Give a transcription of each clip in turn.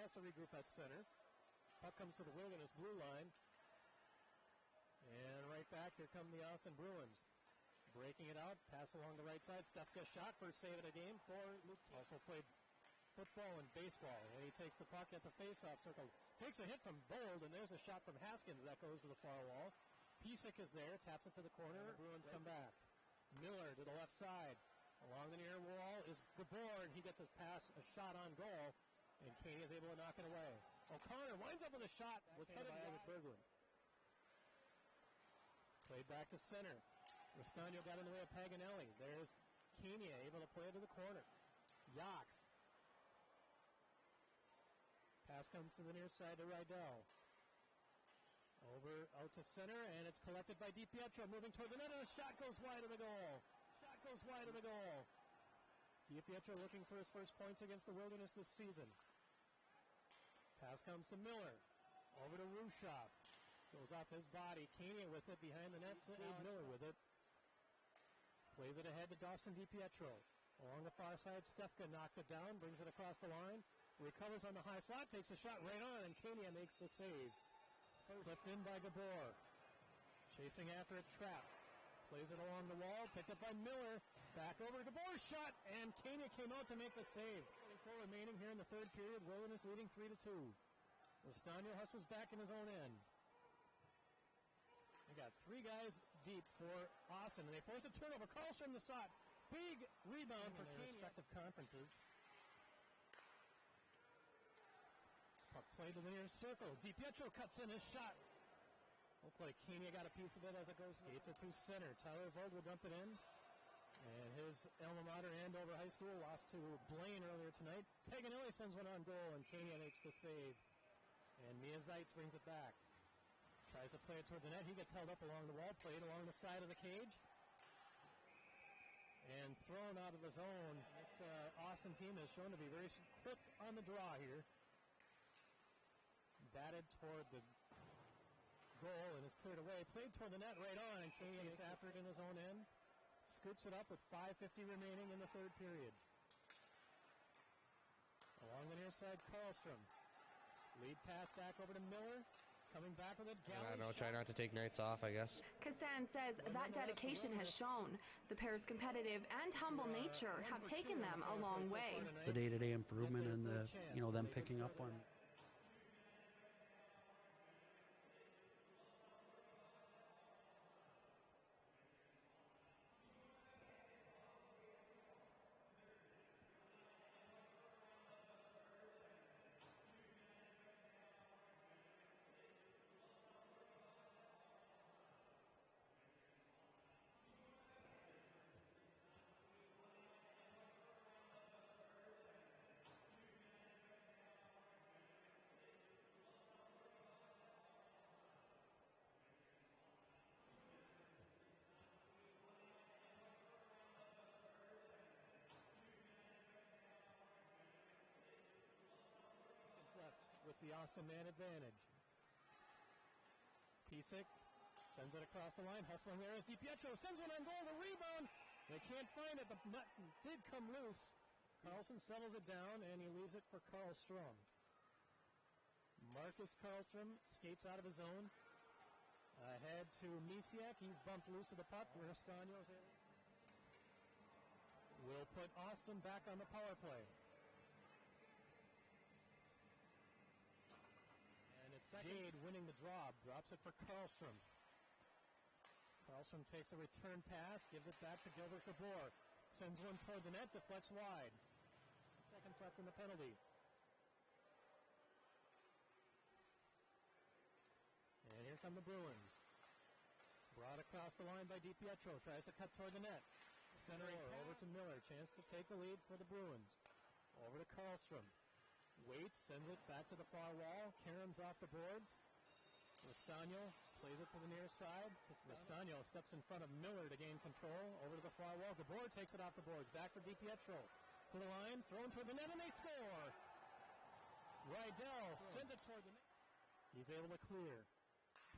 has to regroup at center. Puck comes to the Wilderness blue line. And right back, here come the Austin Bruins. Breaking it out, pass along the right side. Stefka shot, first save of the game for Luke. Also played football and baseball. And he takes the puck at the face-off circle. Takes a hit from Bold, and there's a shot from Haskins that goes to the far wall. Pisak is there, taps it to the corner. The Bruins come back. Miller to the left side. Along the near wall is Gabor, and he gets his pass, a shot on goal. And Kania is able to knock it away. O'Connor winds up with a shot. Was headed by Berglund. Played back to center. Restano got in the way of Paganelli. There's Kania able to play it to the corner. Yox. Pass comes to the near side to Rydell. Over out to center, and it's collected by DiPietro, moving toward the net, and a shot goes wide of the goal. Shot goes wide of the goal. DiPietro looking for his first points against the Wilderness this season. Pass comes to Miller. Over to Rushoff. Goes off his body. Kania with it behind the net to Miller with it. Plays it ahead to Dawson DiPietro. Along the far side, Stefka knocks it down, brings it across the line. Recovers on the high slot, takes a shot right on, and Kania makes the save. Flipped in by Gabor. Chasing after a trap. Plays it along the wall, picked up by Miller. Back over to Gabor's shot, and Kania came out to make the save. 44 remaining here in the third period. Wilderness leading 3-2. Rostano hustles back in his own end. They got three guys deep for Austin, and they force a turnover. Karlstrom the shot. Big rebound for Kania. Respective conferences. Puck played to the near circle. DiPietro cuts in his shot. Looks like Kania got a piece of it as it goes. Skates it to center. Tyler Vogt will dump it in. And his alma mater, Andover High School, lost to Blaine earlier tonight. Paganelli sends one on goal, and Kania makes the save. And Mia Zeitz brings it back. Tries to play it toward the net. He gets held up along the wall, played along the side of the cage. And thrown out of the zone. This Austin team has shown to be very quick on the draw here. Batted toward the goal and is cleared away. Played toward the net right on, and Kania gets after it in his own end. Scoops it up with 5:50 remaining in the third period. Along the near side, Karlstrom. Lead pass back over to Miller. Coming back with it. I don't know, try not to take nights off, I guess. Kassan says that dedication has shown. The pair's competitive and humble nature have taken them a long way. The day-to-day improvement and them picking up on. Left with the Austin man advantage. Pisak sends it across the line. Hustling there is DiPietro. Sends one on goal. The rebound. They can't find it. The net did come loose. Carlson settles it down, and he leaves it for Karlstrom. Marcus Karlstrom skates out of his zone. Ahead to Misiak. He's bumped loose of the puck. Restano's will put Austin back on the power play. And it's Jade winning the draw. Drops it for Karlstrom. Karlstrom takes a return pass, gives it back to Gilbert Gabor. Sends one toward the net, deflects wide. Seconds left in the penalty. And here come the Bruins. Brought across the line by DiPietro. Tries to cut toward the net. Centering over to Miller. Chance to take the lead for the Bruins. Over to Karlstrom. Waits, sends it back to the far wall. Karam's off the boards. Rostano plays it to the near side. Rostano steps in front of Miller to gain control. Over to the far wall. Gabor takes it off the boards. Back for DiPietro. To the line, thrown toward the net, and they score! Rydell sends it toward the net. He's able to clear.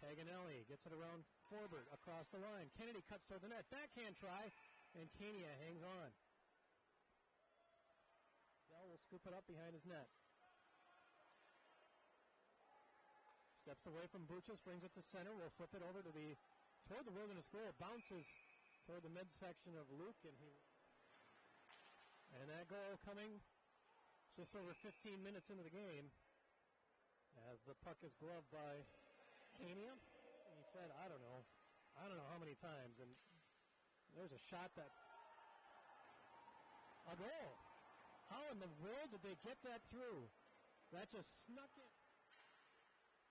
Paganelli gets it around Forbert across the line. Kennedy cuts toward the net. Backhand try, and Kania hangs on. Bell will scoop it up behind his net. Steps away from Buchas, brings it to center. We'll flip it over to toward the Wilderness goal. Bounces toward the midsection of Luke, and that goal coming just over 15 minutes into the game as the puck is gloved by Kania. He said, I don't know how many times, and there's a shot that's a goal. How in the world did they get that through? That just snuck in.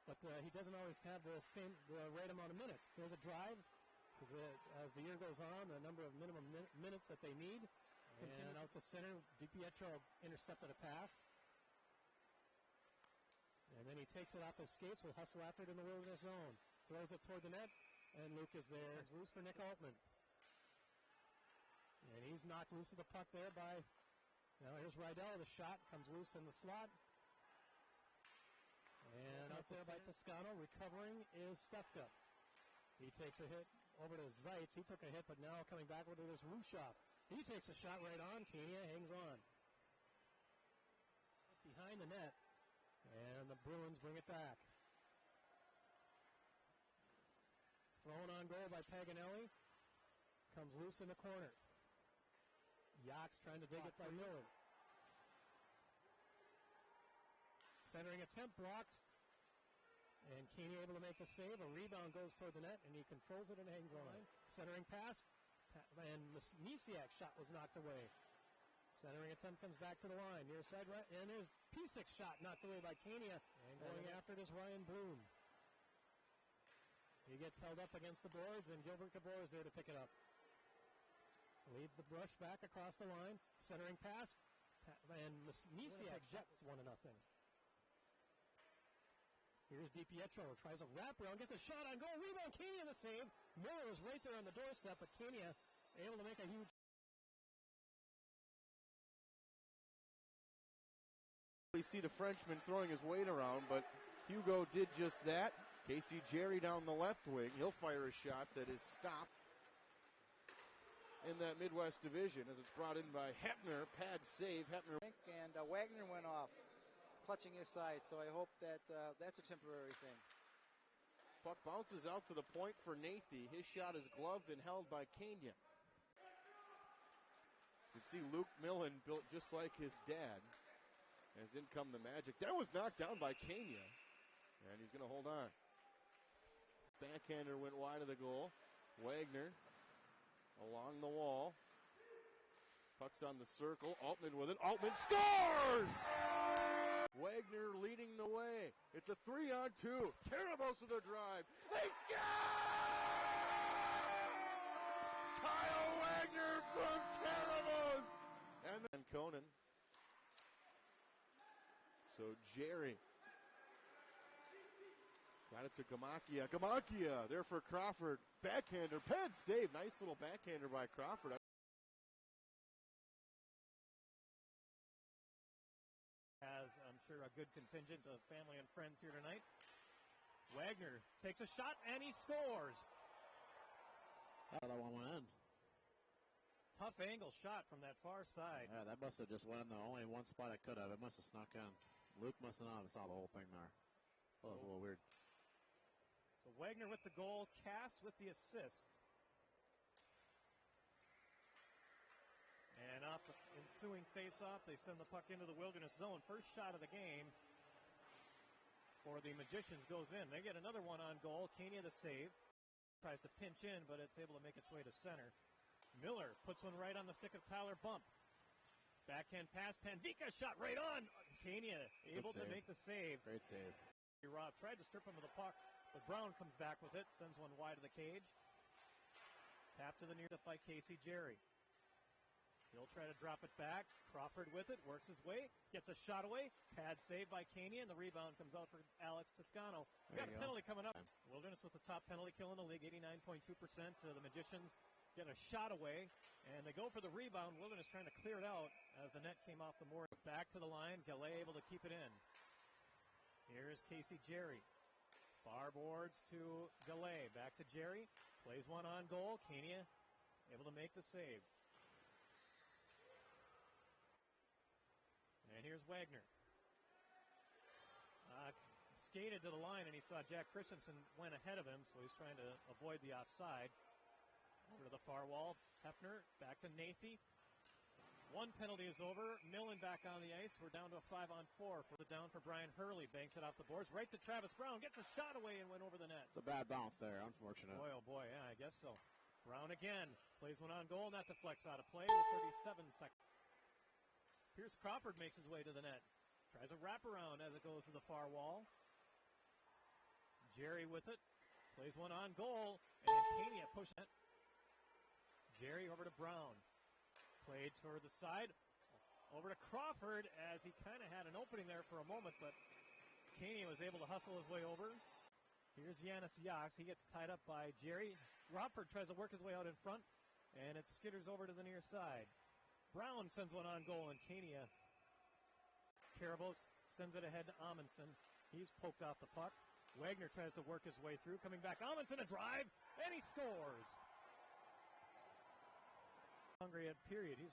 But he doesn't always have the right amount of minutes. There's a drive, because as the year goes on, the number of minimum minutes that they need. And out to center, DiPietro intercepted a pass. And then he takes it off his skates, will hustle after it in the Wilderness zone. Throws it toward the net, and Luke is there. It's loose for Nick Altman. And he's knocked loose of the puck there by, now here's Rydell. The shot comes loose in the slot. And out there by Toscano, recovering is Stefka. He takes a hit over to Zeitz. He took a hit, but now coming back with it is Rushoff. He takes a shot right on. Kania hangs on. Behind the net, and the Bruins bring it back. Thrown on goal by Paganelli. Comes loose in the corner. Yachts trying to dig it by Miller. Centering attempt blocked. And Kania able to make the save. A rebound goes toward the net, and he controls it and hangs on. Centering pass, and Misiak's shot was knocked away. Centering attempt comes back to the line. Near side right, and there's Pisik's shot knocked away by Kania. And going after it is Ryan Bloom. He gets held up against the boards, and Gilbert Gabor is there to pick it up. Leads the brush back across the line. Centering pass, and Misiak jets 1-0. Here's DiPietro, tries a wraparound, gets a shot on goal, rebound, Kania the save. Miller is right there on the doorstep, but Kania able to make a huge. We see the Frenchman throwing his weight around, but Hugo did just that. Casey Jerry down the left wing. He'll fire a shot that is stopped in that Midwest division as it's brought in by Hepner. Pad save. Hepner. And Wagner went off, clutching his side, so I hope that that's a temporary thing. Puck bounces out to the point for Nathy. His shot is gloved and held by Kania. You can see Luke Millen built just like his dad. As in come the Magic. That was knocked down by Kania. And he's going to hold on. Backhander went wide of the goal. Wagner along the wall. Puck's on the circle. Altman with it. Altman scores! Wagner leading the way. It's a 3-on-2. Carabos with a drive. They score! Kyle Wagner from Carabos! And then Conan. So Jerry got it to Gamakia. Gamakia there for Crawford. Backhander. Pad save. Nice little backhander by Crawford. Has, I'm sure, a good contingent of family and friends here tonight. Wagner takes a shot, and he scores. That one went in. Tough angle shot from that far side. Yeah, that must have just went in the only one spot it could have. It must have snuck in. Luke must have not saw the whole thing there. That was a little weird. So Wagner with the goal, Cass with the assist. And off the ensuing face-off, they send the puck into the Wilderness zone. First shot of the game for the Magicians goes in. They get another one on goal. Kania the save. Tries to pinch in, but it's able to make its way to center. Miller puts one right on the stick of Tyler Bump. Backhand pass, Panvika shot right on. Kania able to make the save. Great save. Roth tried to strip him of the puck, but Brown comes back with it, sends one wide of the cage. Tap to the near by Casey Jerry. He'll try to drop it back. Crawford with it, works his way, gets a shot away. Pad saved by Kania, and the rebound comes out for Alex Toscano. We got a penalty coming up. Wilderness with the top penalty kill in the league, 89.2%. The Magicians get a shot away, and they go for the rebound. Wilderness trying to clear it out as the net came off the board. Back to the line, Gallet able to keep it in. Here's Casey Jerry. Far boards to Gallet. Back to Jerry. Plays one on goal. Kania able to make the save. And here's Wagner. skated to the line, and he saw Jack Christensen went ahead of him, so he's trying to avoid the offside. Over to the far wall, Hefner back to Nathy. One penalty is over. Millen back on the ice. We're down to a 5-on-4. For the down for Brian Hurley. Banks it off the boards. Right to Travis Brown. Gets a shot away and went over the net. It's a bad bounce there. Unfortunate. Boy, oh boy. Yeah, I guess so. Brown again. Plays one on goal. Not deflects out of play with 37 seconds. Pierce Crawford makes his way to the net. Tries a wraparound as it goes to the far wall. Jerry with it. Plays one on goal. And Kania pushes it. Jerry over to Brown. Played toward the side. Over to Crawford as he kind of had an opening there for a moment, but Kania was able to hustle his way over. Here's Yanis Yax. He gets tied up by Jerry. Crawford tries to work his way out in front, and it skitters over to the near side. Brown sends one on goal, and Kania. Karabos sends it ahead to Amundsen. He's poked off the puck. Wagner tries to work his way through. Coming back, Amundsen a drive, and he scores. Hungry at period. He's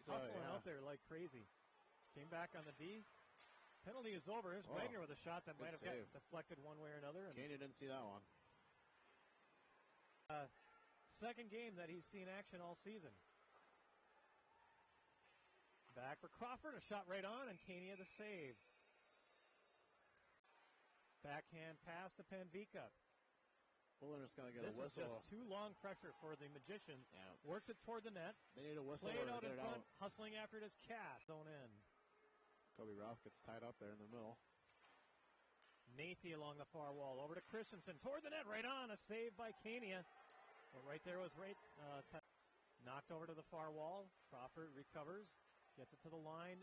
hustling out there like crazy. Came back on the D. Penalty is over. Here's Wagner with a shot that might have gotten deflected one way or another. Kania didn't see that one. Second game that he's seen action all season. Back for Crawford. A shot right on, and Kania the save. Backhand pass to Panvika. Bullinger's going to get a whistle. This is just too long pressure for the Magicians. Yeah. Works it toward the net. They need a whistle. Played out in front, hustling after it is Cass. Zone in. Kobe Roth gets tied up there in the middle. Nathy along the far wall. Over to Christensen. Toward the net. Right on. A save by Kania. Well, right there was knocked over to the far wall. Crawford recovers. Gets it to the line.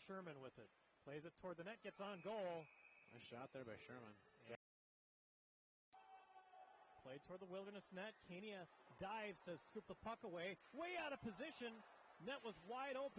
Sherman with it. Plays it toward the net. Gets on goal. Nice shot there by Sherman. Played toward the Wilderness net. Kania dives to scoop the puck away. Way out of position. Net was wide open.